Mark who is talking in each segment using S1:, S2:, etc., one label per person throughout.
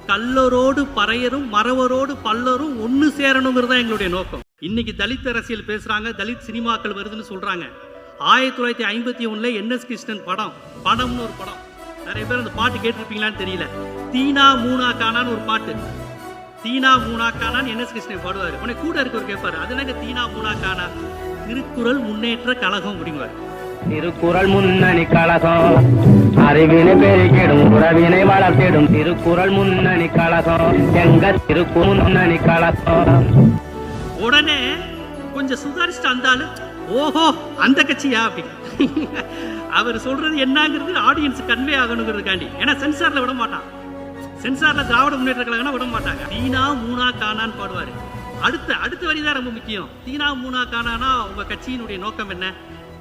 S1: கல்லரோடு பறையரும் மறவரோடு பல்லரும் ஒன்னு சேரணுங்கிறது தான் எங்களுடைய நோக்கம். இன்னைக்கு தலித் அரசியல் பேசுறாங்க, தலித் சினிமாக்கள் வருதுன்னு சொல்றாங்க. 1951 NS கிருஷ்ணன் படம்னு ஒரு படம், நிறைய பேர் அந்த பாட்டு கேட்டிருப்பீங்களான்னு தெரியல. தீனா மூனா கானான்னு ஒரு பாட்டு, தீனா மூனா கானான்னு NS கிருஷ்ணன் பாடுவாரு. உனக்கு கூட இருக்கவர் கேட்பாரு, அது என்னங்க தீனா மூனா கானா? திருக்குறள் முன்னேற்ற கழகம் அப்படிங்குவார்.
S2: திருக்குறள் முன்னணி கழகம் அறிவினை பெருகிடும் உறவினை வளர்த்திடும் திருக்குறள் முன்னணி கழகம் எங்க திருக்குறள் முன்னணி கழகம்.
S1: உடனே கொஞ்சம் சுதாரிச்சுட்டு அந்த ஓஹோ அந்த கட்சியா அப்படி அவர் சொல்றது என்னங்கிறது ஆடியன்ஸ் கன்வே ஆகணுங்கிறதுக்காண்டி. ஏன்னா சென்சார்ல விட மாட்டான், சென்சார்ல திராவிட முன்னேற்ற கழகம்னா விட மாட்டாங்க. தீனா மூனா கானான்னு பாடுவாரு. அடுத்த வரிதான் ரொம்ப முக்கியம். தீனா மூனா கானானா உங்க கட்சியினுடைய நோக்கம் என்ன?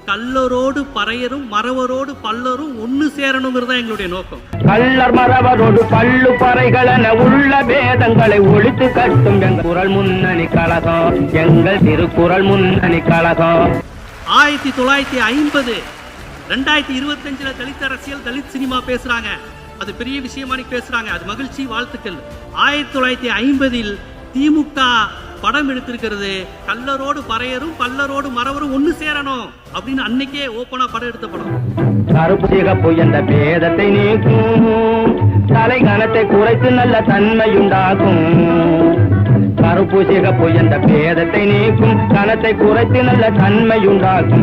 S1: கல்லரோடு பறையரும் மறவரோடு பல்லரும் ஒன்னு சேரணுங்கிறது தான் எங்களுடைய நோக்கம்.
S2: கல்லர் மறவரோடு பல்லு பறைகள் என உள்ள வேதங்களை ஒழித்து கட்டும் எங்கள் குறள் முன்னணி கழகம் எங்கள் திருக்குறள் முன்னணி கழகம்.
S1: 1950 2025 தலித் அரசியல் தலித் சினிமா பேசுறாங்க, அது பெரிய விஷயமா பேசுறாங்க, அது மகிழ்ச்சி, வாழ்த்துக்கள். 1950 திமுக படம் எடுத்திருக்கிறது, கல்லரோடு பறையரும் பல்லரோடு மறவரும் ஒன்னு சேரணும் அப்படின்னு அன்னைக்கே ஓப்பனா படம் எடுத்த படம்.
S2: கருப்பு சிகப்பு என்ற பேதத்தை நீக்கும், தலை கணத்தை குறைத்து நல்ல தன்மையுண்டாகும். கருப்பு சிகப்பு என்ற பேதத்தை நீக்கும், கணத்தை குறைத்து நல்ல தன்மையுண்டாகும்.